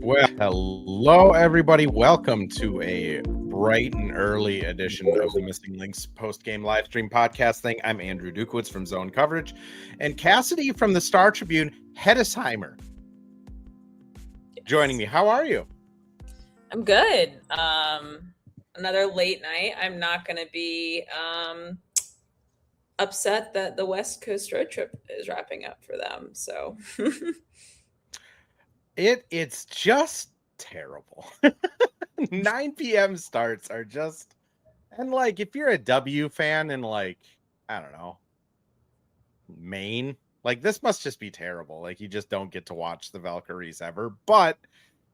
Well, hello, everybody. Welcome to a bright and early edition of the Missing Links post-game live stream podcast thing. I'm Andrew Dukowitz from Zone Coverage, and Cassidy from the Star Tribune, Hettesheimer, joining me. How are you? I'm good. Another late night. I'm not going to be upset that the West Coast road trip is wrapping up for them. So it's just terrible. 9 p.m. starts are just, and like if you're a W fan in like, I don't know, Maine, like this must just be terrible. Like you just don't get to watch the Valkyries ever. But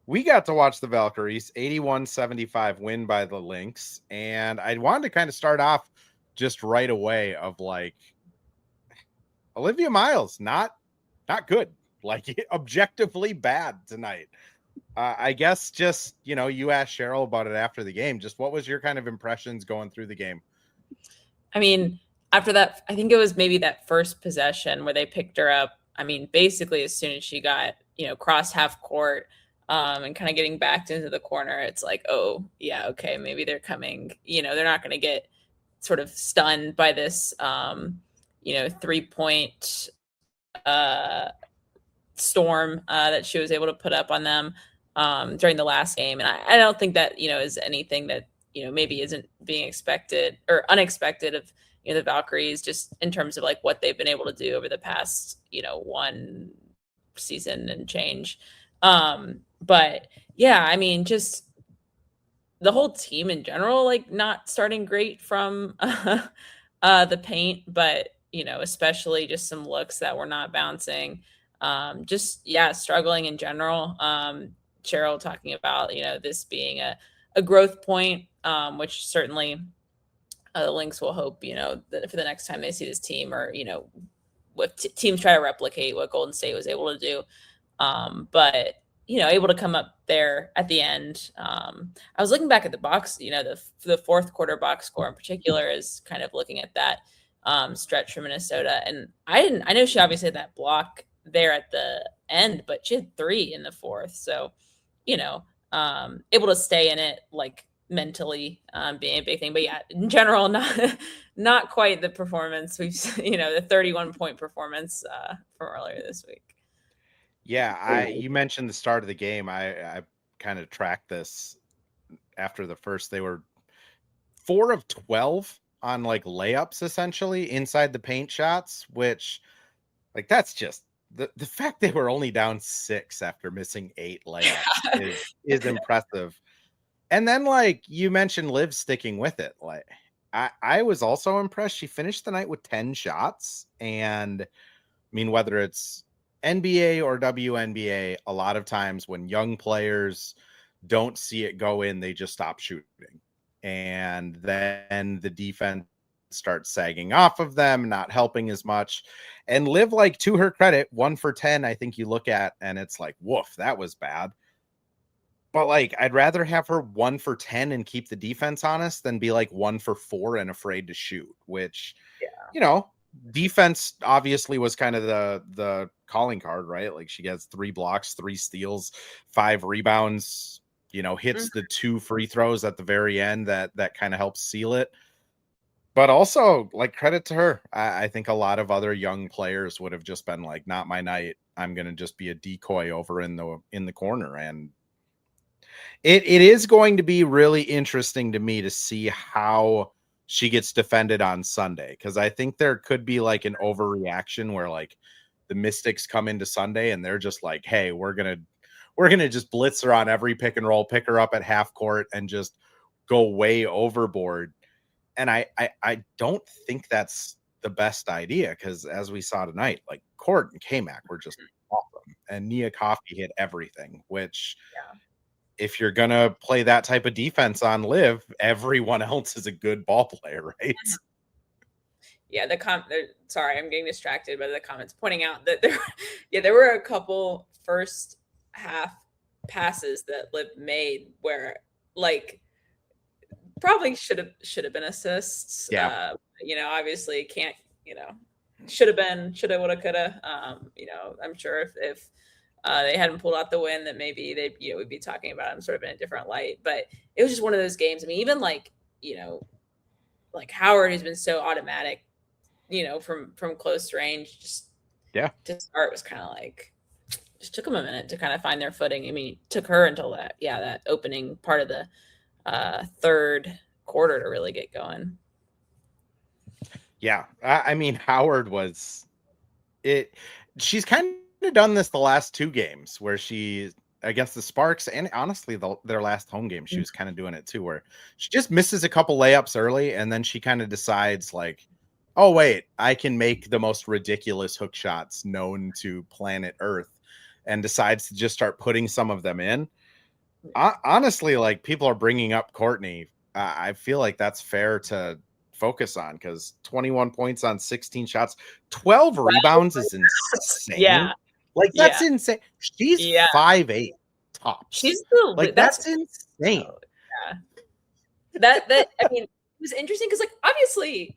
we got to watch the Valkyries 81-75 win by the Lynx. And I wanted to kind of start off just right away of like Olivia Miles, not good, like objectively bad tonight. I guess just, you asked Cheryl about it after the game. Just what was your kind of impressions going through the game? I mean, after that, I think it was maybe that first possession where they picked her up. I mean, basically as soon as she got, crossed half court and kind of getting backed into the corner, it's like, oh yeah, okay, maybe they're coming, they're not going to get sort of stunned by this, 3-point storm that she was able to put up on them during the last game. And I don't think that, is anything that, maybe isn't being expected or unexpected of, the Valkyries, just in terms of like what they've been able to do over the past, one season and change. But yeah, I mean, just the whole team in general, like not starting great from the paint, but, especially just some looks that were not bouncing. Struggling in general. Cheryl talking about, this being a growth point, which certainly the Lynx will hope, that for the next time they see this team or, with teams try to replicate what Golden State was able to do. But, able to come up there at the end. I was looking back at the box, the fourth quarter box score in particular is kind of looking at that stretch from Minnesota. And I know she obviously had that block there at the end, but she had 3 in the fourth. So, able to stay in it, like mentally being a big thing. But yeah, in general, not quite the performance we've, the 31-point performance from earlier this week. Yeah, you mentioned the start of the game. I kind of tracked this after the first. They were 4 of 12 on like layups, essentially inside the paint shots, which like that's just the fact they were only down 6 after missing 8 layups is impressive. And then like you mentioned Liv sticking with it. Like I was also impressed. She finished the night with 10 shots. And I mean, whether it's NBA or WNBA, a lot of times when young players don't see it go in, they just stop shooting. And then the defense starts sagging off of them, not helping as much. And Liv, like to her credit, 1 for 10, I think you look at and it's like, woof, that was bad. But like, I'd rather have her 1 for 10 and keep the defense honest than be like 1 for 4 and afraid to shoot, which, defense obviously was kind of the calling card, right? Like she gets 3 blocks, 3 steals, 5 rebounds, hits the 2 free throws at the very end that kind of helps seal it. But also, like, credit to her. I think a lot of other young players would have just been like, not my night. I'm going to just be a decoy over in the corner. And it is going to be really interesting to me to see how she gets defended on Sunday, because I think there could be like an overreaction where like the Mystics come into Sunday and they're just like, hey, we're gonna just blitz her on every pick and roll, pick her up at half court and just go way overboard. And I don't think that's the best idea, because as we saw tonight, like Court and K-Mac were just awesome, and Nia Coffey hit everything, which if you're going to play that type of defense on Liv, everyone else is a good ball player, right? Yeah, sorry, I'm getting distracted by the comments pointing out that there were a couple first half passes that Liv made where like probably should have been assists. Yeah. Obviously should have been, would have, could have. I'm sure if they hadn't pulled out the win, that maybe they, would be talking about him sort of in a different light. But it was just one of those games. I mean, even like, Howard, who's been so automatic, from close range, just to start was kind of like, just took them a minute to kind of find their footing. I mean, it took her until that opening part of the third quarter to really get going. Yeah. I mean, Howard was it. She's kind of done this the last two games where she, against the Sparks, and honestly, their last home game, she was kind of doing it too, where she just misses a couple layups early, and then she kind of decides like, oh, wait, I can make the most ridiculous hook shots known to planet Earth, and decides to just start putting some of them in. Honestly, like, people are bringing up Courtney. I feel like that's fair to focus on, because 21 points on 16 shots, 12 rebounds is insane. Yeah. Like, that's insane. She's 5'8" tops. She's the, like, that's insane. Oh, yeah. That I mean, it was interesting because, like, obviously,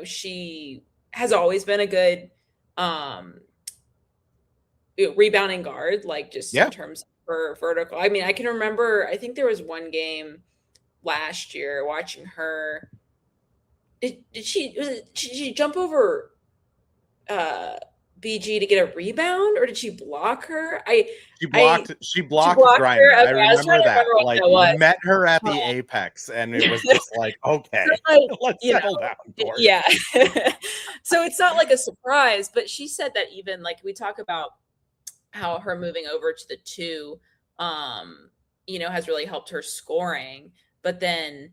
she has always been a good rebounding guard, like, just in terms of her vertical. I mean, I can remember, I think there was one game last year watching her. Did she jump over BG to get a rebound, or did she block her? She blocked Grinder. Okay, I remember that. Like, met her at the apex, and it was just like, okay, let's settle down. Yeah. So it's not like a surprise, but she said that even, like, we talk about how her moving over to the 2, has really helped her scoring, but then,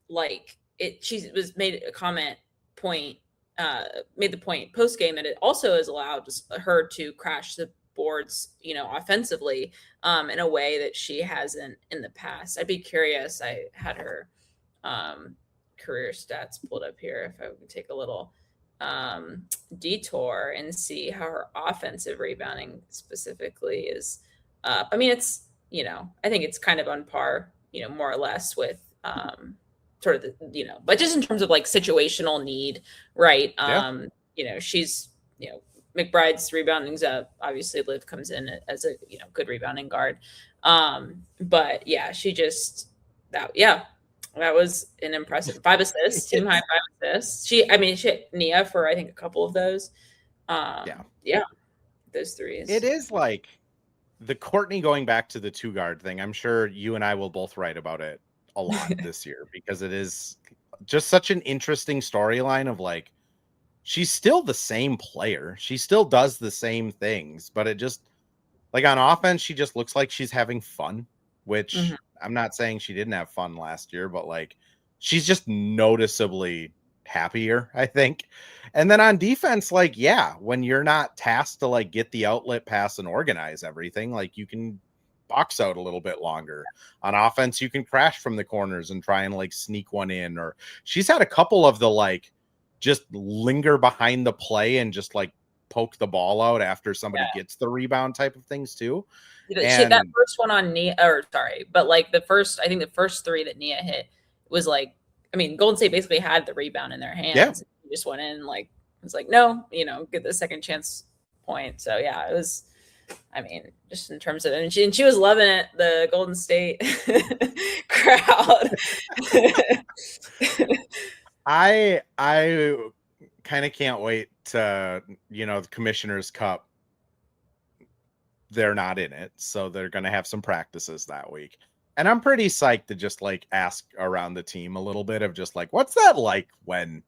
like, she was made a made the point post game that it also has allowed her to crash the boards, offensively, in a way that she hasn't in the past. I'd be curious. I had her career stats pulled up here. If I would take a little detour and see how her offensive rebounding specifically is up. I mean, it's, I think it's kind of on par, more or less with sort of the, but just in terms of like situational need, right? She's, McBride's rebounding's up. Obviously, Liv comes in as a, good rebounding guard. But yeah, she just that was an impressive 5 assists, team high 5 assists. She hit Nia for, I think, a couple of those. Those threes. It is like the Courtney going back to the 2 guard thing. I'm sure you and I will both write about it a lot this year, because it is just such an interesting storyline of, like, she's still the same player. She still does the same things, but it just, like, on offense, she just looks like she's having fun, which I'm not saying she didn't have fun last year, but, like, she's just noticeably happier, I think. And then on defense, like, when you're not tasked to, like, get the outlet pass and organize everything, like, you can box out a little bit longer. On offense, you can crash from the corners and try and, like, sneak one in. Or she's had a couple of the, like, just linger behind the play and just, like, poke the ball out after somebody gets the rebound type of things too. That first one on Nia, but like I think the first 3 that Nia hit was like, I mean, Golden State basically had the rebound in their hands. Yeah. He just went in, like, it was like, no, get the second chance point. So yeah, it was, I mean, just in terms of, and she was loving it, the Golden State crowd. I kind of can't wait to, the Commissioner's Cup. They're not in it, so they're going to have some practices that week. And I'm pretty psyched to just, like, ask around the team a little bit of just, like, what's that like when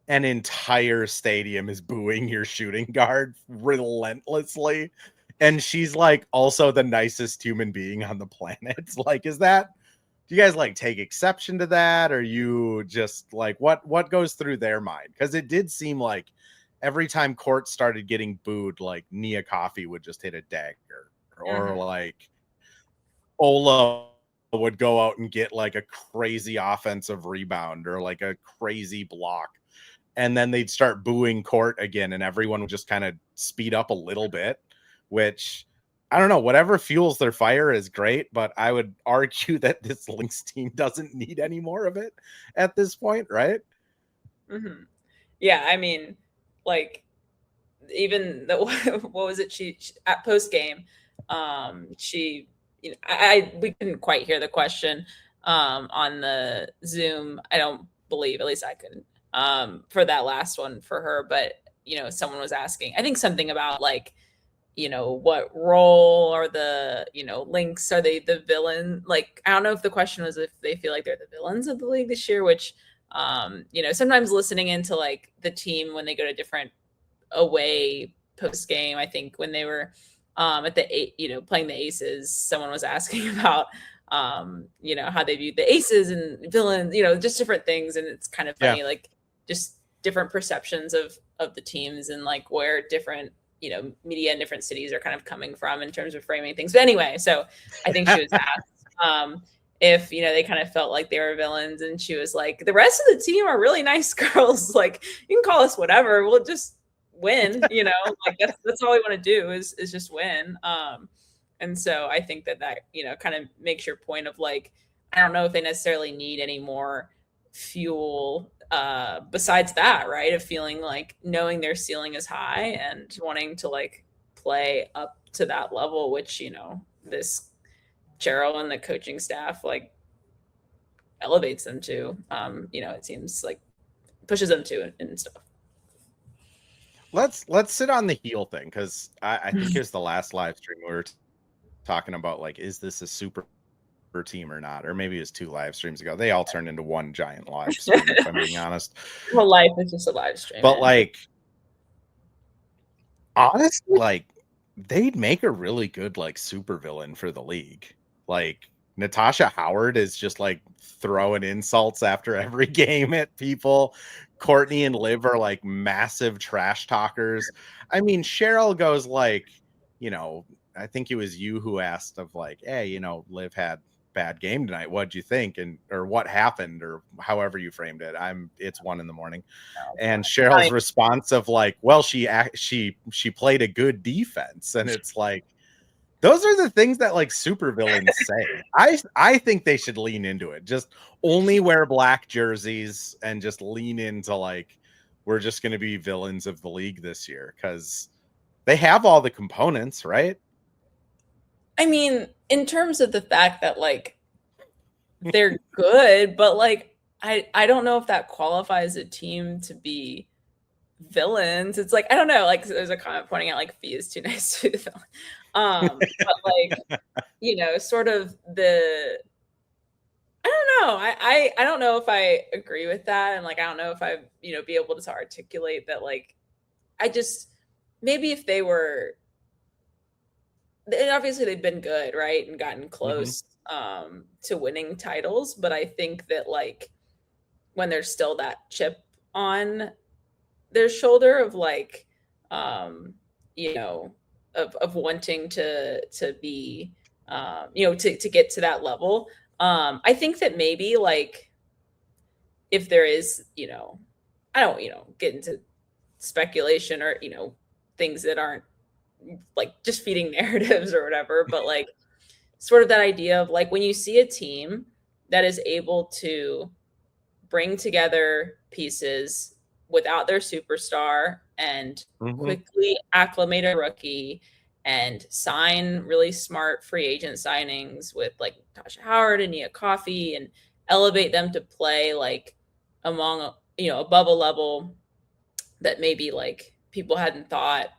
an entire stadium is booing your shooting guard relentlessly? And she's, like, also the nicest human being on the planet. Like, do you guys, like, take exception to that? Or you just, like, what goes through their mind? Because it did seem like every time Court started getting booed, like, Nia Coffey would just hit a dagger. Or, like, Ola would go out and get, like, a crazy offensive rebound or, like, a crazy block. And then they'd start booing Court again, and everyone would just kind of speed up a little bit, which, I don't know, whatever fuels their fire is great, but I would argue that this Lynx team doesn't need any more of it at this point, right? Yeah, I mean, like, even the what was it? She at post game, she I we couldn't quite hear the question on the Zoom. I don't believe, at least I couldn't, for that last one for her, but someone was asking, I think something about like, what role are the, Lynx? Are they the villain? Like, I don't know if the question was if they feel like they're the villains of the league this year, which, sometimes listening into like the team when they go to different away post game, I think when they were at the playing the Aces, someone was asking about how they viewed the Aces and villains, just different things. And it's kind of funny, like just different perceptions of the teams and like where different media in different cities are kind of coming from in terms of framing things. But anyway, so I think she was asked if they kind of felt like they were villains, and she was like, the rest of the team are really nice girls. Like, you can call us whatever, we'll just win. Like that's all we want to do is just win. And so I think that kind of makes your point of like, I don't know if they necessarily need any more fuel besides that, right? Of feeling like knowing their ceiling is high and wanting to like play up to that level, which, this Cheryl and the coaching staff like elevates them to, it seems like pushes them to and stuff. Let's sit on the heel thing, because I think it was the last live stream we were talking about like, is this a super team or not? Or maybe it was 2 live streams ago. They all turned into one giant live stream, if I'm being honest. Well, life is just a live stream. But like, honestly, like they'd make a really good like super villain for the league. Like Natasha Howard is just like throwing insults after every game at people. Courtney and Liv are like massive trash talkers. I mean, Cheryl goes like, I think it was you who asked of like, hey, Liv had bad game tonight, what'd you think, or what happened, or however you framed it. It's 1 a.m. And Cheryl's response of like, well, she played a good defense. And it's like, those are the things that like super villains say. I think they should lean into it. Just only wear black jerseys and just lean into like, we're just going to be villains of the league this year, because they have all the components, right? I mean, in terms of the fact that like they're good, but like I don't know if that qualifies a team to be villains. It's like, I don't know, like there's a comment pointing out like Fee is too nice to be the villain. But like, sort of I don't know. I don't know if I agree with that. And like, I don't know if I, be able to articulate that. Like, I just, maybe if they were, and obviously they've been good, right? And gotten close to winning titles. But I think that like when there's still that chip on their shoulder of like, of wanting to be, to get to that level. I think that maybe like if there is, I don't, get into speculation or, things that aren't like just feeding narratives or whatever, but like sort of that idea of like when you see a team that is able to bring together pieces without their superstar and quickly acclimate a rookie and sign really smart free agent signings with like Tasha Howard and Nia Coffey and elevate them to play like among, above a level that maybe like people hadn't thought,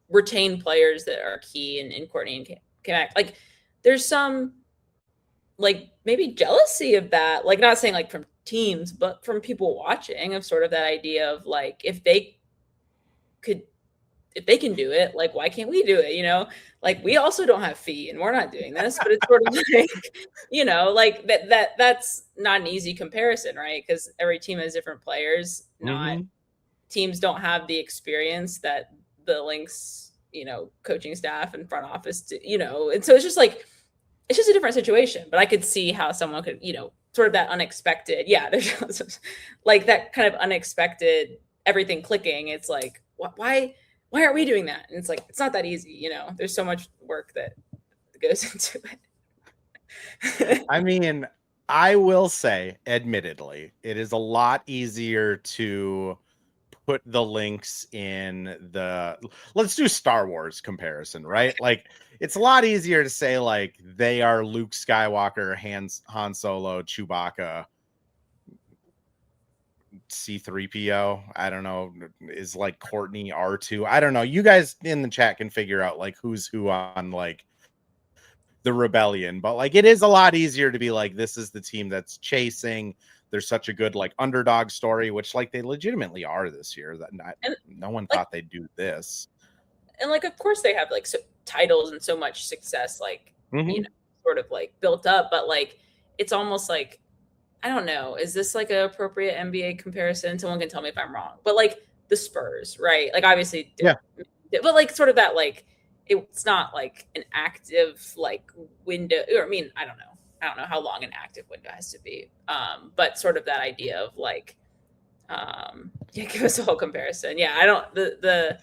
retain players that are key in Courtney and Kamak. Like there's some like maybe jealousy of that, like not saying like from teams, but from people watching, of sort of that idea of like, if they can do it, like why can't we do it? Like we also don't have Fee and we're not doing this, but it's sort of like, like that's not an easy comparison, right? Because every team has different players. Not teams don't have the experience that the Lynx, coaching staff and front office do, and so it's just like, it's just a different situation. But I could see how someone could, sort of that unexpected, there's like that kind of unexpected everything clicking. It's like, why aren't we doing that? And it's like, it's not that easy. There's so much work that goes into it. I mean, I will say, admittedly, it is a lot easier to put the Lynx in let's do Star Wars comparison, right? Like it's a lot easier to say like they are Luke Skywalker, Han Solo, Chewbacca, C-3PO. I don't know, is like Courtney R2. I don't know. You guys in the chat can figure out like who's who on like the rebellion, but like it is a lot easier to be like, this is the team that's chasing. There's such a good like underdog story, which like they legitimately are this year. That no one thought they'd do this. And like, of course, they have like titles and so much success, like you know, sort of like built up. But like, it's almost like, I don't know, is this like an appropriate NBA comparison? Someone can tell me if I'm wrong. But like the Spurs, right? Like obviously, yeah. But like sort of that like, it's not like an active like window. Or I mean, I don't know how long an active window has to be. But sort of that idea of like, yeah, give us a whole comparison. Yeah, I don't the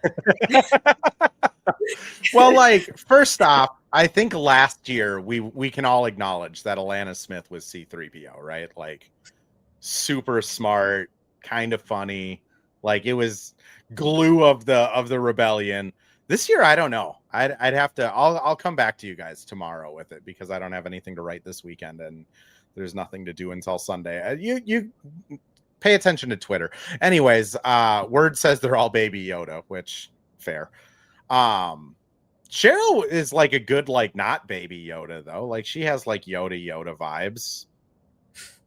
Well, like first off, I think last year we can all acknowledge that Alana Smith was C-3PO, right? Like super smart, kind of funny. Like it was glue of the rebellion. This year, I don't know. I'd have to. I'll come back to you guys tomorrow with it because I don't have anything to write this weekend and there's nothing to do until Sunday. You pay attention to Twitter. Anyways, Word says they're all Baby Yoda, which fair. Cheryl is like a good like not Baby Yoda though. Like she has like Yoda vibes.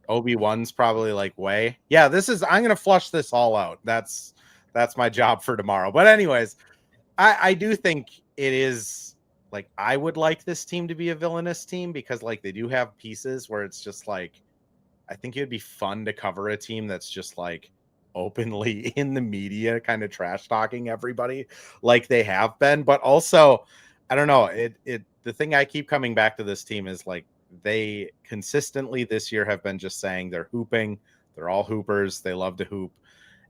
Obi-Wan's probably like way. Yeah, I'm gonna flush this all out. That's my job for tomorrow. But anyways. I do think it is like I would like this team to be a villainous team because like they do have pieces where it's just like I think it'd be fun to cover a team that's just like openly in the media kind of trash talking everybody like they have been. But also, I don't know, the thing I keep coming back to this team is like they consistently this year have been just saying they're hooping, they're all hoopers, they love to hoop.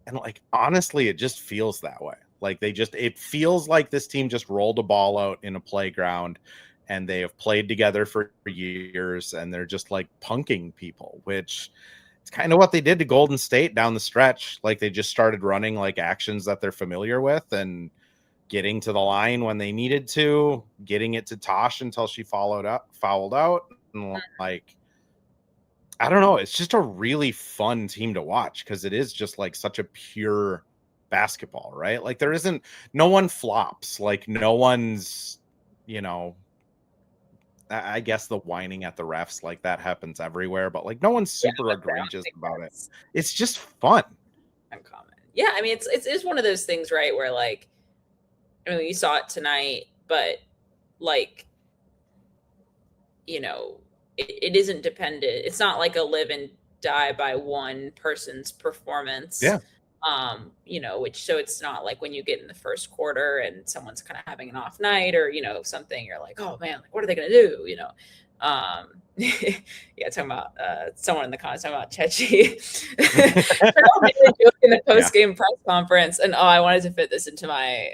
And like honestly, it just feels that way. Like it feels like this team just rolled a ball out in a playground and they have played together for years and they're just like punking people, which it's kind of what they did to Golden State down the stretch. Like they just started running like actions that they're familiar with and getting to the line when they needed to, getting it to Tosh until she fouled out. And like, I don't know. It's just a really fun team to watch because it is just like such a pure basketball, right? Like no one flops. Like no one's, I guess the whining at the refs, like that happens everywhere, but like no one's super egregious about it. It's just fun. Uncommon. Yeah. I mean, it's one of those things, right? Where like, I mean, you saw it tonight, but like, it isn't dependent. It's not like a live and die by one person's performance. Yeah. So it's not like when you get in the first quarter and someone's kind of having an off night or, something, you're like, oh man, like, what are they going to do? Yeah, talking about someone in the comments talking about Chechi in the post game press conference, and I wanted to fit this into my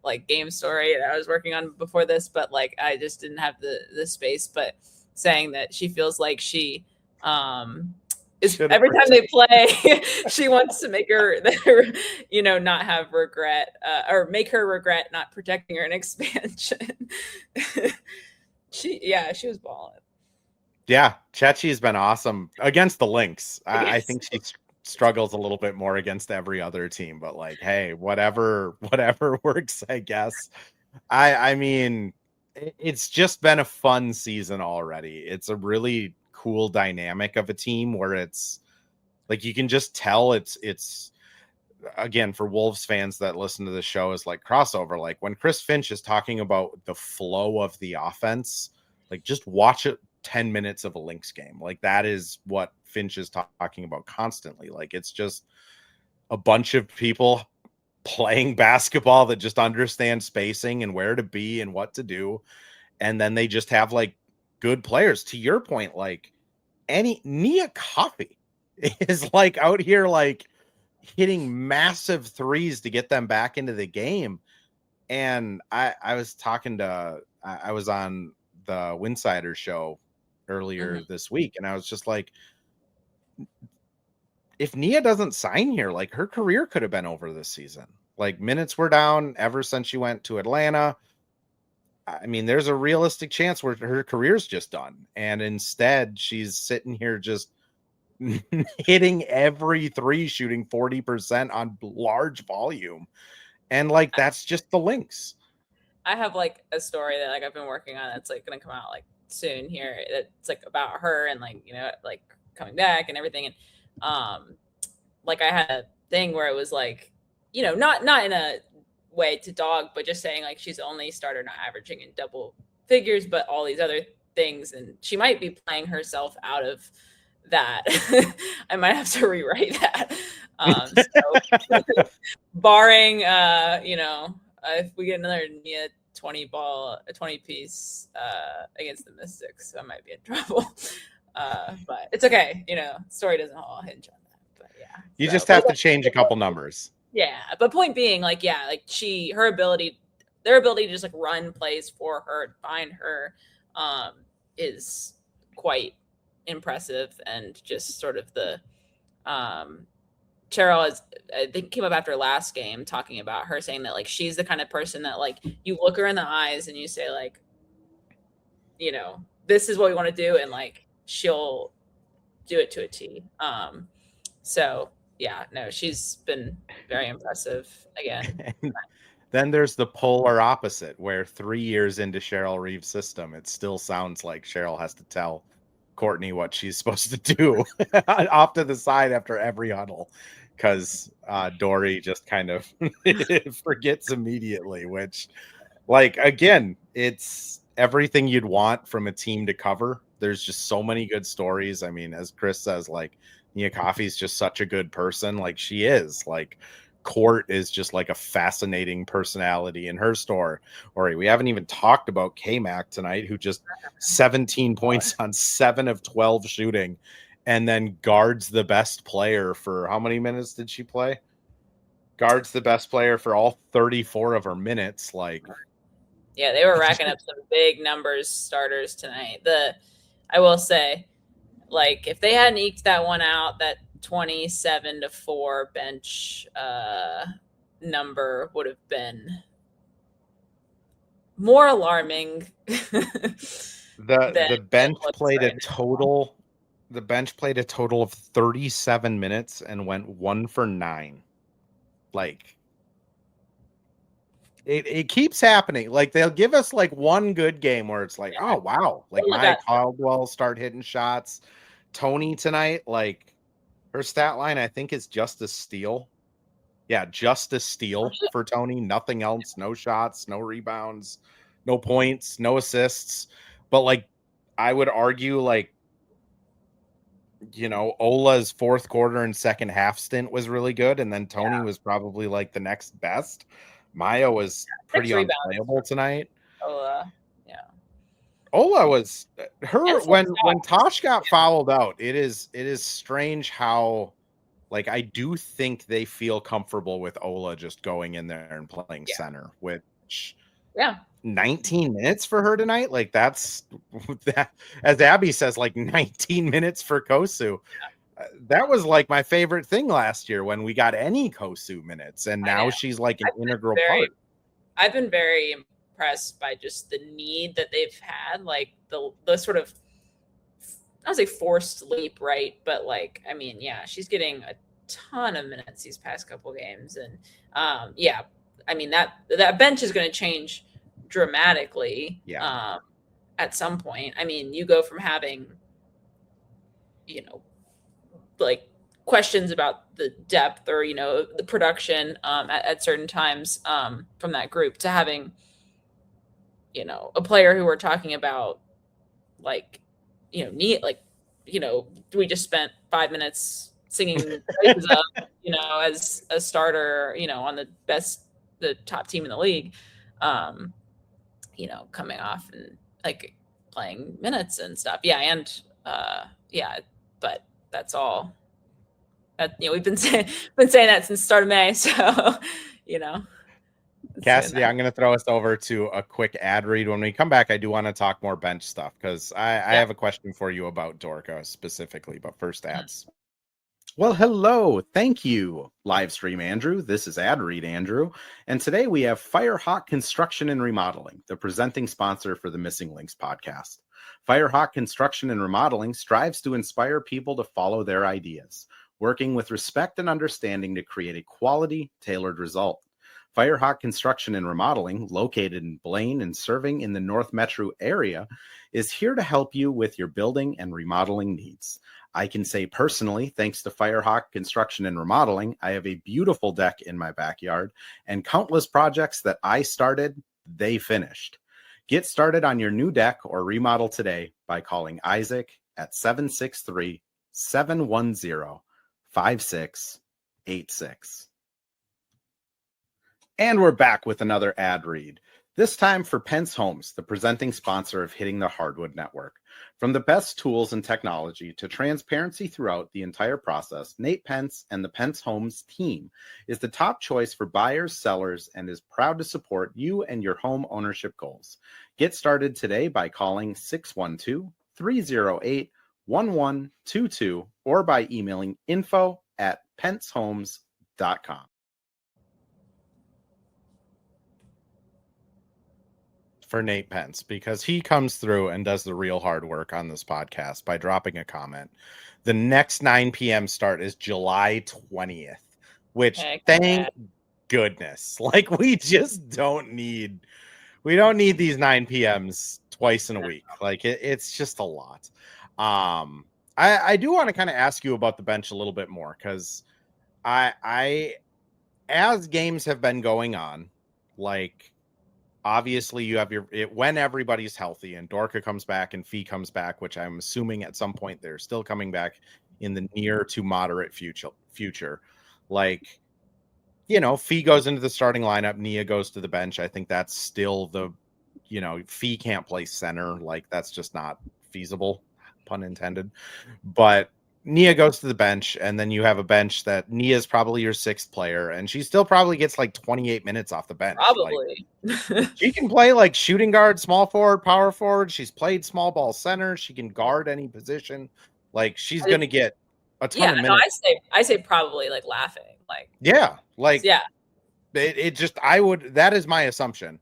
like game story that I was working on before this, but like I just didn't have the space. But saying that she feels like she is every time they play, she wants to make her not have regret or make her regret not protecting her in expansion. She was balling. Yeah, Chechi's been awesome against the Lynx. I think she struggles a little bit more against every other team, but like, hey, whatever works, I guess. I mean, it's just been a fun season already. It's a really cool dynamic of a team where it's like you can just tell it's again for Wolves fans that listen to the show is like crossover. Like when Chris Finch is talking about the flow of the offense, like just watch it 10 minutes of a Lynx game. Like that is what Finch is talking about constantly. Like it's just a bunch of people playing basketball that just understand spacing and where to be and what to do. And then they just have like good players. To your point, like Nia Coffey is like out here like hitting massive threes to get them back into the game. And I was talking to I was on the Winsider show earlier this week, and I was just like, if Nia doesn't sign here, like her career could have been over this season. Like minutes were down ever since she went to Atlanta. I mean, there's a realistic chance where her career's just done. And instead, she's sitting here just hitting every three, shooting 40% on large volume. And like, that's just the Lynx. I have like a story that like I've been working on that's like going to come out like soon here. It's like about her and like, like coming back and everything. And like I had a thing where it was like, not in a way to dog, but just saying like she's only starter not averaging in double figures, but all these other things, and she might be playing herself out of that. I might have to rewrite that. So barring if we get another Nia 20 piece against the Mystics, I might be in trouble. But it's okay, story doesn't all hinge on that. But yeah, you just have to change a couple numbers. Yeah, but point being, like, yeah, like their ability to just like run plays for her, find her, is quite impressive. And just sort of the Cheryl is, I think, came up after last game talking about her saying that like she's the kind of person that like you look her in the eyes and you say like, this is what we want to do, and like she'll do it to a T. So yeah, no, she's been very impressive again. Then there's the polar opposite, where 3 years into Cheryl Reeves' system, it still sounds like Cheryl has to tell Courtney what she's supposed to do off to the side after every huddle, because Dory just kind of forgets immediately, which, like, again, it's everything you'd want from a team to cover. There's just so many good stories. I mean, as Chris says, like, Nia Coffey's just such a good person. Like, she is. Like, Court is just like a fascinating personality in her story. We haven't even talked about K-Mac tonight, who just 17 points on 7 of 12 shooting, and then guards the best player for how many minutes did she play? Guards the best player for all 34 of her minutes. Like, yeah, they were racking up some big numbers starters tonight. I will say, like, if they hadn't eked that one out, that 27-4 bench number would have been more alarming. The bench played a total. The bench played a total of 37 minutes and went 1 for 9. Like, it keeps happening. Like, they'll give us like one good game where it's like, oh wow, like Maya Caldwell start hitting shots. Tony tonight, like, her stat line, I think, is just a steal. Yeah, just a steal for Tony. Nothing else. No shots, no rebounds, no points, no assists. But like, I would argue, like, Ola's fourth quarter and second half stint was really good, and then Tony was probably like the next best. Maya was pretty unplayable tonight. Ola was her when Tosh got fouled out. It is strange how, like, I do think they feel comfortable with Ola just going in there and playing center, which 19 minutes for her tonight. Like, that's that, as Abby says, like 19 minutes for Kosu. That was like my favorite thing last year when we got any Kosu minutes, and now she's like an integral part. I've been very impressed by just the need that they've had, like the sort of, I would say forced leap, right? But like, I mean, yeah, she's getting a ton of minutes these past couple games, and I mean that bench is going to change dramatically. At some point. I mean, you go from having, like questions about the depth or the production at certain times from that group to having a player who we're talking about, like we just spent 5 minutes singing praises of as a starter on the top team in the league, coming off and like playing minutes and stuff, but that's all. We've been saying that since the start of May. So, Cassidy, I'm going to throw us over to a quick ad read. When we come back, I do want to talk more bench stuff because I have a question for you about Dorka specifically. But first, ads. Well, hello. Thank you, Livestream Andrew. This is Ad Read Andrew. And today we have Firehawk Construction and Remodeling, the presenting sponsor for the Missing Lynx podcast. Firehawk Construction and Remodeling strives to inspire people to follow their ideas, working with respect and understanding to create a quality, tailored result. Firehawk Construction and Remodeling, located in Blaine and serving in the North Metro area, is here to help you with your building and remodeling needs. I can say personally, thanks to Firehawk Construction and Remodeling, I have a beautiful deck in my backyard and countless projects that I started, they finished. Get started on your new deck or remodel today by calling Isaac at 763-710-5686. And we're back with another ad read, this time for Pence Homes, the presenting sponsor of Hitting the Hardwood Network. From the best tools and technology to transparency throughout the entire process, Nate Pence and the Pence Homes team is the top choice for buyers, sellers, and is proud to support you and your home ownership goals. Get started today by calling 612-308-1122 or by emailing info@pencehomes.com. For Nate Pence, because he comes through and does the real hard work on this podcast by dropping a comment. The next 9 p.m. start is July 20th, which thank goodness. Like we don't need these 9 p.m.s twice in a week. Like it's just a lot. I do want to kind of ask you about the bench a little bit more because I as games have been going on, like obviously you have when everybody's healthy and Dorka comes back and Fee comes back, which I'm assuming at some point they're still coming back in the near to moderate future. Like, you know, Fee goes into the starting lineup, Nia goes to the bench. I think that's still Fee can't play center. Like that's just not feasible, pun intended. But Nia goes to the bench, and then you have a bench that Nia's probably your sixth player, and she still probably gets like 28 minutes off the bench. Probably. Like, she can play like shooting guard, small forward, power forward. She's played small ball center. She can guard any position. Like she's going to get a ton of minutes. No, I say probably like laughing. Like that is my assumption.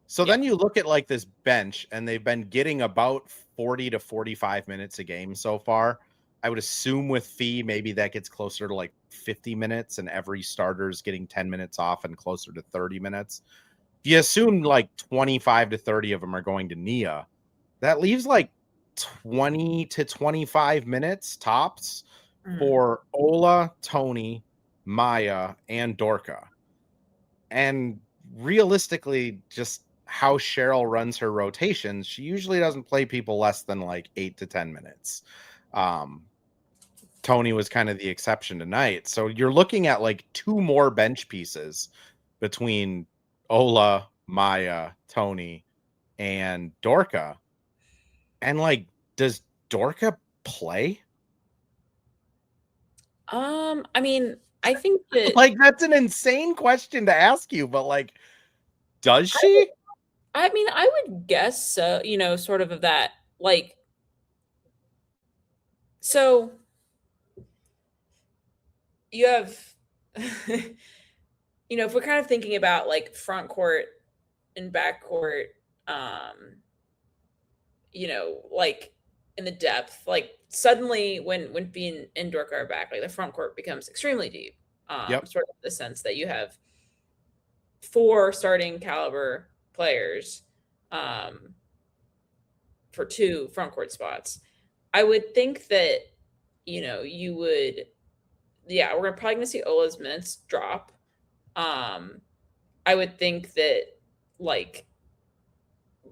So then you look at like this bench, and they've been getting about 40 to 45 minutes a game so far. I would assume with Fee, maybe that gets closer to like 50 minutes and every starter's getting 10 minutes off and closer to 30 minutes. If you assume like 25 to 30 of them are going to Nia, that leaves like 20 to 25 minutes tops for Ola, Tony, Maya, and Dorka. And realistically, just how Cheryl runs her rotations, she usually doesn't play people less than like 8 to 10 minutes. Tony was kind of the exception tonight. So you're looking at like two more bench pieces between Ola, Maya, Tony, and Dorka. And like, does Dorka play? I mean, I think that like that's an insane question to ask you, but like, does she? I mean, I would guess so, sort of that, like, so you have, if we're kind of thinking about like front court and back court, like in the depth, like suddenly when being and Dorka are back, like the front court becomes extremely deep. Sort of the sense that you have 4 starting caliber players for 2 front court spots. I would think that, you would, we're probably going to see Ola's minutes drop. I would think that, like,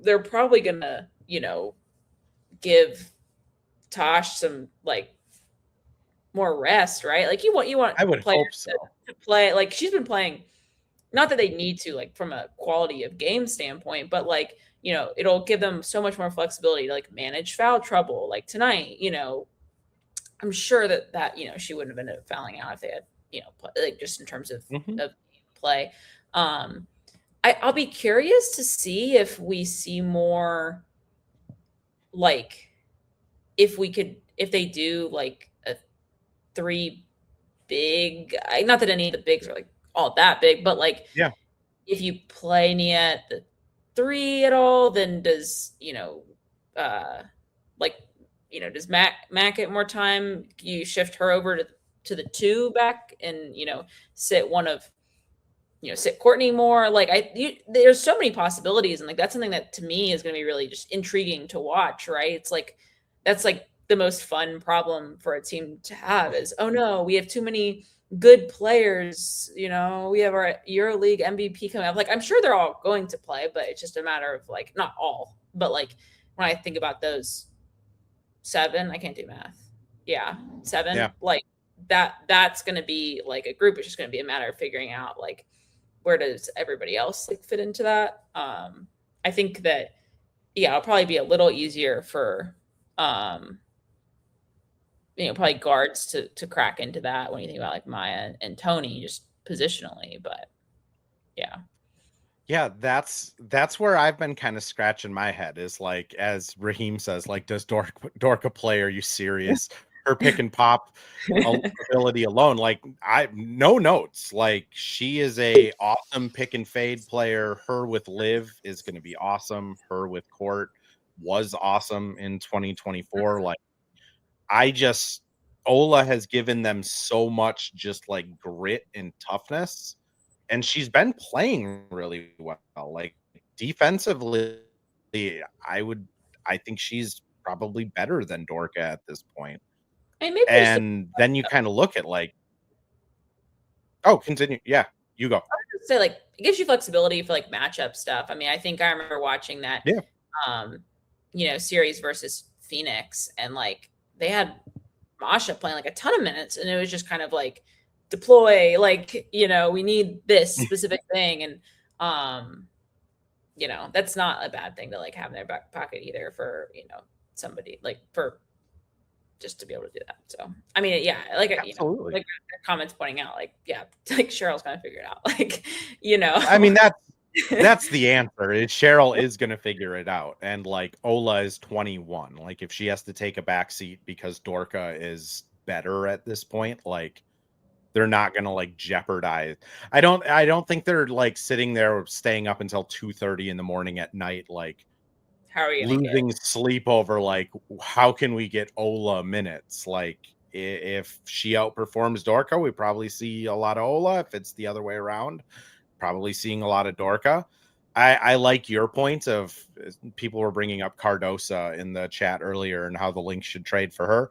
they're probably going to, give Tosh some, like, more rest, right? Like, you want I would hope so. to play. Like, she's been playing, not that they need to, like, from a quality of game standpoint, but, like, it'll give them so much more flexibility to, like, manage foul trouble. Like, tonight, I'm sure that she wouldn't have ended up fouling out if they had, like just in terms of play. I'll be curious to see if we see more, like, if they do like a 3 big. Not that any of the bigs are like all that big, but like Yeah. if you play Nia at the 3 at all, then does like does Mac get more time? You shift her over to the 2 back and sit one of sit Courtney more. Like there's so many possibilities, and like that's something that to me is going to be really just intriguing to watch. Right? It's like that's like the most fun problem for a team to have is, oh no, we have too many good players. We have our EuroLeague MVP coming up. Like I'm sure they're all going to play, but it's just a matter of like not all, but like when I think about those 7, I can't do math. Yeah, 7. Yeah. Like that's going to be like a group. It's just going to be a matter of figuring out like where does everybody else like fit into that. I think that it'll probably be a little easier for probably guards to crack into that when you think about like Maya and Tony just positionally, but yeah, that's where I've been kind of scratching my head is like, as Raheem says, like, does Dorka play? Are you serious? Her pick and pop ability alone, like no notes. Like she is a awesome pick and fade player. Her with Liv is going to be awesome. Her with Court was awesome in 2024. Like Ola has given them so much just like grit and toughness, and she's been playing really well. Like defensively, I think she's probably better than Dorka at this point. And then you kind of look at like, oh, continue. Yeah, you go. I would say like it gives you flexibility for like matchup stuff. I mean, I think I remember watching that, series versus Phoenix, and like they had Masha playing like a ton of minutes, and it was just kind of like deploy, like we need this specific thing, and that's not a bad thing to like have in their back pocket either for somebody like for just to be able to do that. So I mean, yeah, like absolutely, like comments pointing out, like like Cheryl's gonna figure it out, like I mean that's the answer. Cheryl is gonna figure it out, and like Ola is 21. Like if she has to take a back seat because Dorka is better at this point, like they're not gonna like jeopardize. I don't think they're like sitting there staying up until 2:30 in the morning at night, like how are you losing sleep over like how can we get Ola minutes. Like if she outperforms Dorka, we probably see a lot of Ola. If it's the other way around, probably seeing a lot of Dorka. I like your point of people were bringing up Cardosa in the chat earlier and how the Lynx should trade for her.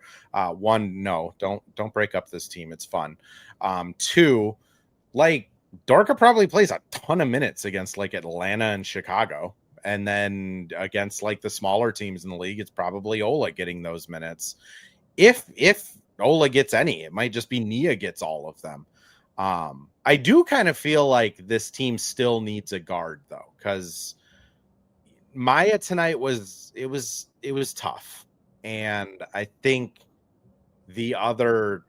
One, no, don't break up this team. It's fun. 2, like Dorka probably plays a ton of minutes against like Atlanta and Chicago. And then against like the smaller teams in the league, it's probably Ola getting those minutes. If Ola gets any, it might just be Nia gets all of them. I do kind of feel like this team still needs a guard though, because Maya tonight was tough. And I think the other,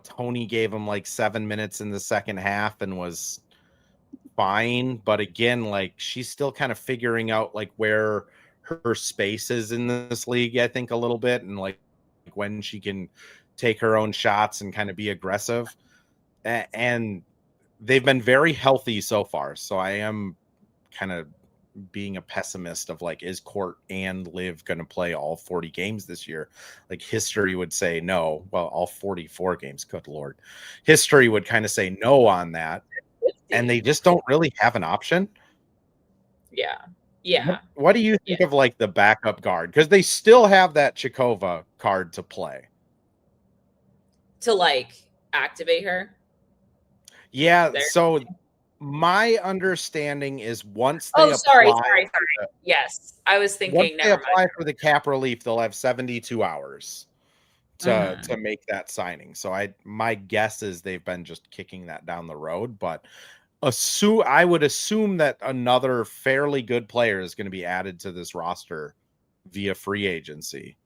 Tony gave him like 7 minutes in the second half and was fine. But again, like she's still kind of figuring out like where her space is in this league, I think a little bit, and like when she can take her own shots and kind of be aggressive. And they've been very healthy so far. So I am kind of being a pessimist of like, is Court and Liv going to play all 40 games this year? Like history would say no. Well, all 44 games, good Lord. History would kind of say no on that. And they just don't really have an option. Yeah. What do you think of like the backup guard? Because they still have that Chikova card to play. To like activate her? Yeah, so my understanding is once they sorry. Yes, I was thinking. Once they apply for the cap relief, they'll have 72 hours to make that signing. So my guess is they've been just kicking that down the road. But I would assume that another fairly good player is going to be added to this roster via free agency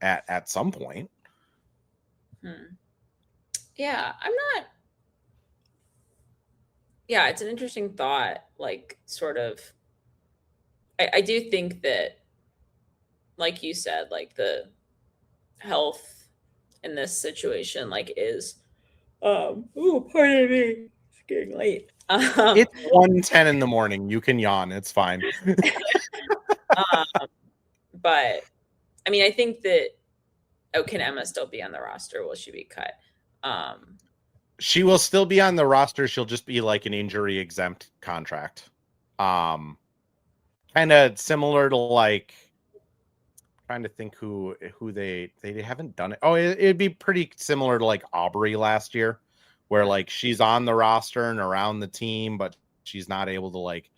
at some point. Yeah, I'm not. Yeah, it's an interesting thought. Like, sort of, I do think that, like you said, like the health in this situation, like, is Pardon me. It's getting late. It's 1:10 in the morning. You can yawn. It's fine. But I mean, I think that can Emma still be on the roster? Will she be cut? She will still be on the roster. She'll just be like an injury exempt contract. Kind of similar to like, trying to think who they haven't done it. Oh, it'd be pretty similar to like Aubrey last year, where like she's on the roster and around the team, but she's not able to like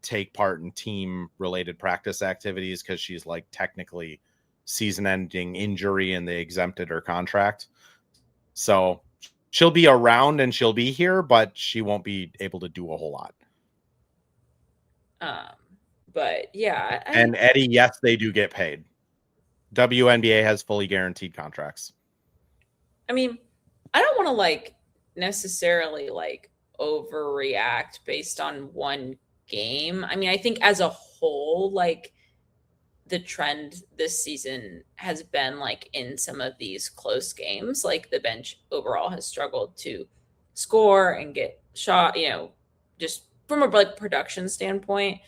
take part in team related practice activities because she's like technically season ending injury and they exempted her contract. So she'll be around and she'll be here, but she won't be able to do a whole lot. But yeah. And Eddie, yes, they do get paid. WNBA has fully guaranteed contracts. I mean, I don't want to like necessarily like overreact based on one game. I mean, I think as a whole, like the trend this season has been like in some of these close games, like the bench overall has struggled to score and get shot, you know, just from a like production standpoint.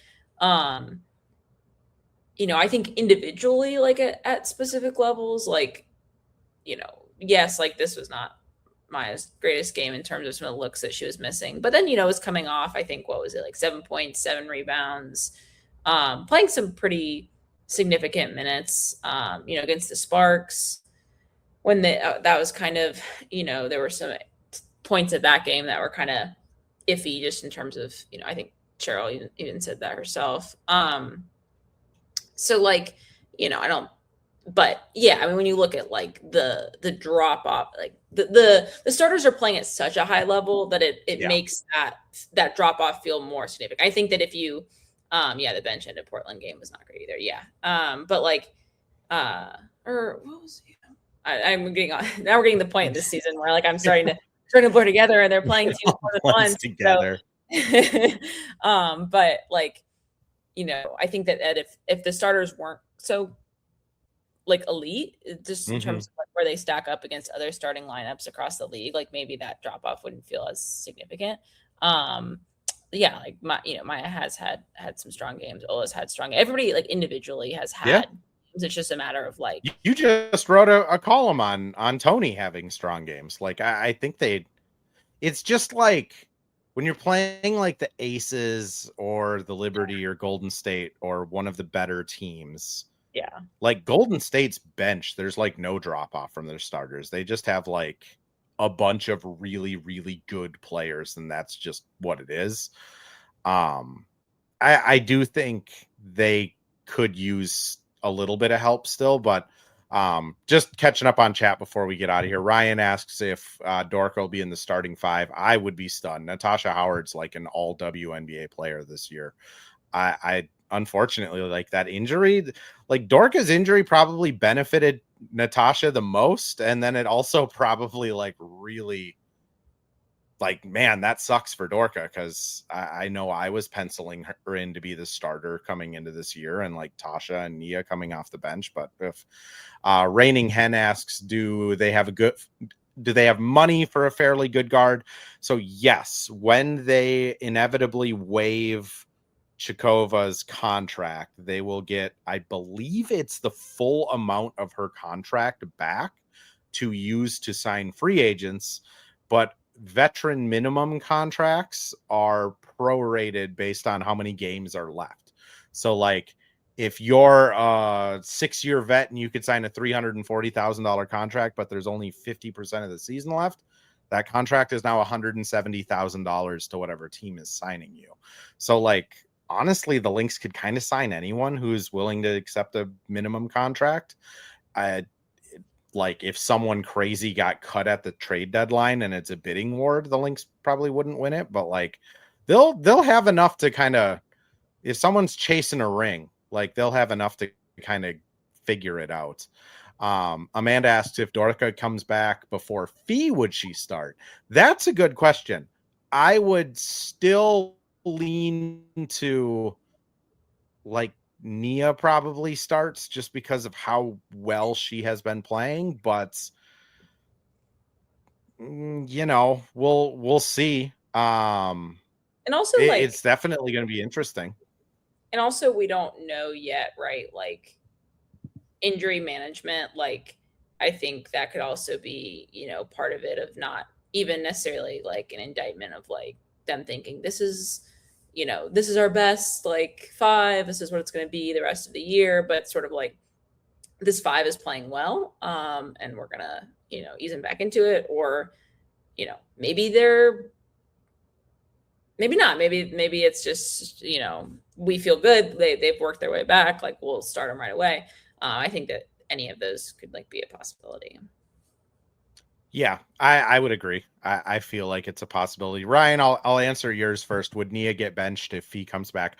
You know, I think individually, like at specific levels, like, you know, yes, like this was not Maya's greatest game in terms of some of the looks that she was missing. But then, you know, it was coming off, I think, what was it, like 7 points, 7 rebounds, playing some pretty significant minutes, you know, against the Sparks. When that was kind of, you know, there were some points of that game that were kind of iffy just in terms of, you know, I think Cheryl even said that herself. So like, you know, I don't, but yeah, I mean, when you look at like the drop off, like the starters are playing at such a high level that it makes that drop off feel more significant. I think that if you, the bench end of Portland game was not great either. Yeah. But like, or what was, I'm getting on, now we're getting the point this season where like, I'm starting to blur together and they're playing teams more than once together. So, but like, you know, I think that if the starters weren't so like elite, just in terms of like where they stack up against other starting lineups across the league, like maybe that drop off wouldn't feel as significant. Yeah, like Maya has had some strong games. Ola's had strong. Everybody like individually has had. It's just a matter of like you just wrote a column on Tony having strong games. Like I think it's just like when you're playing like the Aces or the Liberty or Golden State or one of the better teams. Yeah. Like Golden State's bench, there's like no drop off from their starters. They just have like a bunch of really, really good players, and that's just what it is. I do think they could use a little bit of help still, but just catching up on chat before we get out of here. Ryan asks if Dorka will be in the starting 5. I would be stunned. Natasha Howard's like an all WNBA player this year. I unfortunately, like that injury, like Dorka's injury probably benefited Natasha the most, and then it also probably like really like, man, that sucks for Dorka, because I know I was penciling her in to be the starter coming into this year, and like Tasha and Nia coming off the bench. But if Reigning Hen asks, do they have money for a fairly good guard? So yes, when they inevitably waive Chikova's contract, they will get, I believe it's the full amount of her contract back to use to sign free agents, but veteran minimum contracts are prorated based on how many games are left. So like if you're a 6-year vet and you could sign a $340,000 contract, but there's only 50% of the season left, that contract is now $170,000 to whatever team is signing you. So like, honestly, the Lynx could kind of sign anyone who's willing to accept a minimum contract. Like if someone crazy got cut at the trade deadline and it's a bidding war, the Lynx probably wouldn't win it, but like they'll have enough to kind of, if someone's chasing a ring, like they'll have enough to kind of figure it out. Amanda asks if Dorka comes back before Fee, would she start? That's a good question. I would still lean to like Nia probably starts just because of how well she has been playing, but we'll see. And also, It's definitely going to be interesting. and also we don't know yet, right? Like injury management, like I think that could also be, part of it, of not even necessarily like an indictment of like them thinking this is our best like five, this is what it's going to be the rest of the year, but sort of like this five is playing well, and we're gonna, ease them back into it, or, maybe they're maybe not. Maybe it's just, we feel good. They've worked their way back. Like we'll start them right away. I think that any of those could like be a possibility. Yeah, I would agree. I feel like it's a possibility. Ryan, I'll answer yours first. Would Nia get benched if he comes back?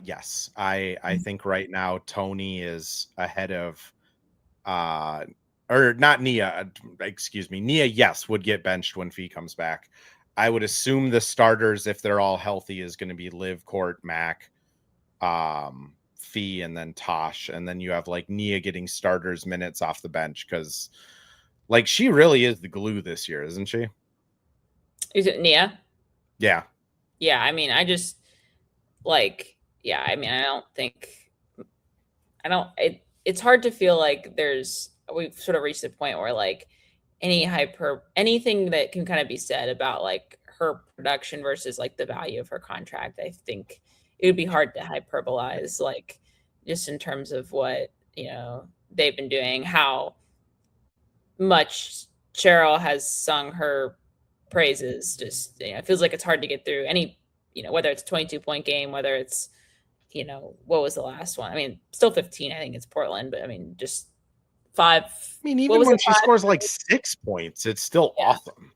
Yes. I think right now Tony is ahead of or not Nia, excuse me. Nia, yes, would get benched when Fee comes back. I would assume the starters, if they're all healthy, is going to be Liv, Court, Mac, Fee, and then Tosh. And then you have like Nia getting starters minutes off the bench because like she really is the glue this year, isn't she? Is it Nia? Yeah. Yeah. I mean, I just like, yeah, I mean, it's hard to feel like we've sort of reached the point where like anything that can kind of be said about like her production versus like the value of her contract, I think it would be hard to hyperbolize, like just in terms of what, they've been doing, how much Cheryl has sung her praises. Just, it feels like it's hard to get through any, whether it's a 22-point game, whether it's, what was the last one? I mean, still 15, I think it's Portland, but I mean, just 5. I mean, even when she scores like 6 points, it's still awesome.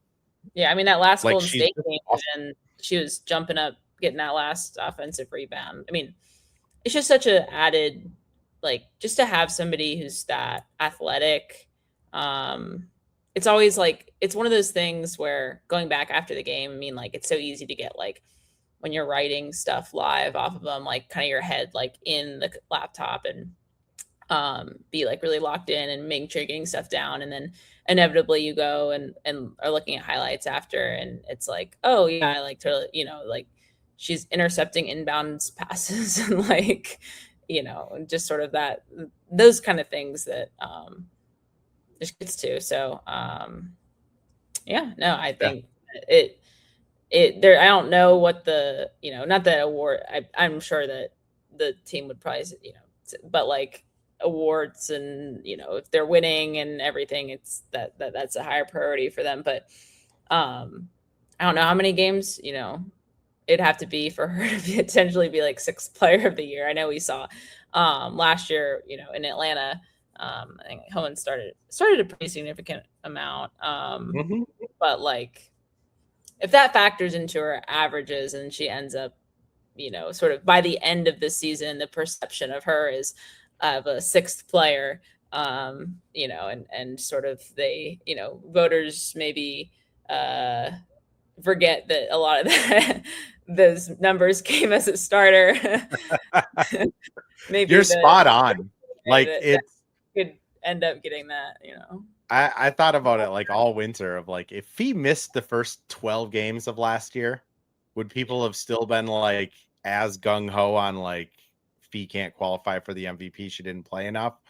Yeah, I mean, that last like Golden State game, awesome. and she was jumping up, getting that last offensive rebound. I mean, it's just such an added, like, just to have somebody who's that athletic. It's always like, it's one of those things where going back after the game, I mean, like, it's so easy to get like, when you're writing stuff live off of them, like kind of your head, like in the laptop, and be like really locked in and making sure you're getting stuff down. And then inevitably you go and are looking at highlights after, and it's like, oh yeah, I like to, like she's intercepting inbounds passes and like, just sort of those kind of things that just gets to. So yeah, no, I think there, I don't know what the, not that award, I'm sure that the team would probably, but like awards and, if they're winning and everything, it's that's a higher priority for them. But I don't know how many games, it'd have to be for her to potentially be like 6th player of the year. I know we saw last year, in Atlanta, I think Hohen started a pretty significant amount. But like, if that factors into her averages and she ends up, sort of by the end of the season, the perception of her is of a 6th player, and sort of they, voters maybe forget that a lot of those numbers came as a starter. Maybe you're spot on. Like it could end up getting that, I thought about it like all winter of like, if he missed the first 12 games of last year, would people have still been like as gung-ho on like Fee can't qualify for the MVP, she didn't play enough?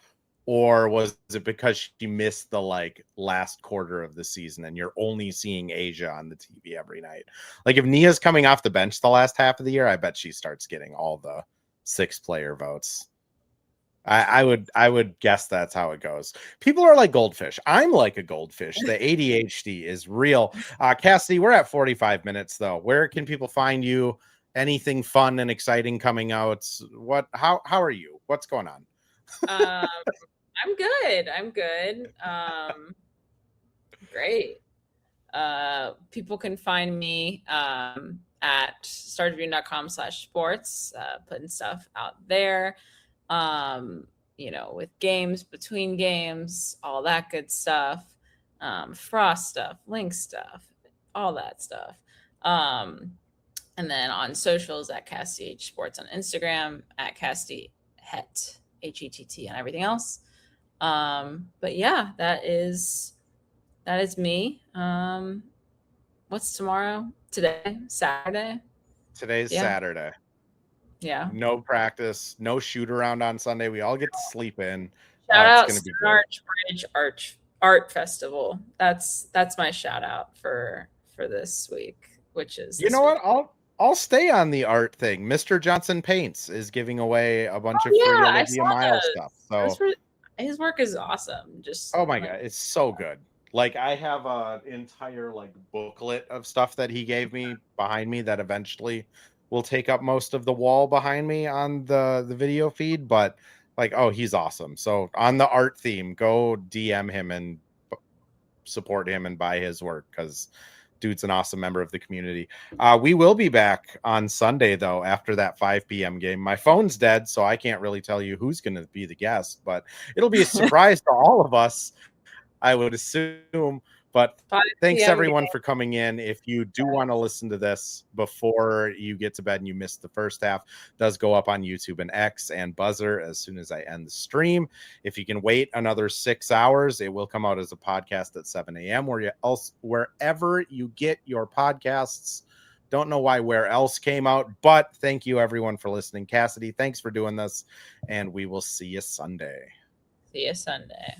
Or was it because she missed the like last quarter of the season and you're only seeing Asia on the TV every night? Like if Nia's coming off the bench the last half of the year, I bet she starts getting all the 6 player votes. I would guess that's how it goes. People are like goldfish. I'm like a goldfish. The ADHD is real. Cassidy, we're at 45 minutes though. Where can people find you? Anything fun and exciting coming out? How are you? What's going on? I'm good. Great. People can find me at startribune.com/sports, putting stuff out there. With games, between games, all that good stuff, Frost stuff, Lynx stuff, all that stuff. And then on socials at Cassidy H Sports on Instagram, at Cassidy Het, HETT, and everything else. But yeah, that is That is me. What's tomorrow? Today? Saturday? Today's Yeah. Saturday. Yeah. No practice, no shoot around on Sunday. We all get to sleep in. Shout It's out gonna be Stone good. Arch Bridge Art Festival. That's my shout out for this week, which is You this know week. what? I'll stay on the art thing. Mr. Johnson Paints is giving away a bunch of free I Olivia saw Miles those. stuff. So His work is awesome. Just oh my god, it's so good. Like I have an entire like booklet of stuff that he gave me behind me that eventually will take up most of the wall behind me on the video feed, but like oh, he's awesome. So on the art theme, go DM him and support him and buy his work cuz dude's an awesome member of the community. We will be back on Sunday, though, after that 5 p.m. game. My phone's dead, so I can't really tell you who's going to be the guest, but it'll be a surprise to all of us, I would assume. But thanks, everyone, for coming in. If you do want to listen to this before you get to bed and you missed the first half, it does go up on YouTube and X and Buzzer as soon as I end the stream. If you can wait another 6 hours, it will come out as a podcast at 7 a.m. Wherever you get your podcasts. Don't know where else came out, but thank you, everyone, for listening. Cassidy, thanks for doing this, and we will see you Sunday. See you Sunday.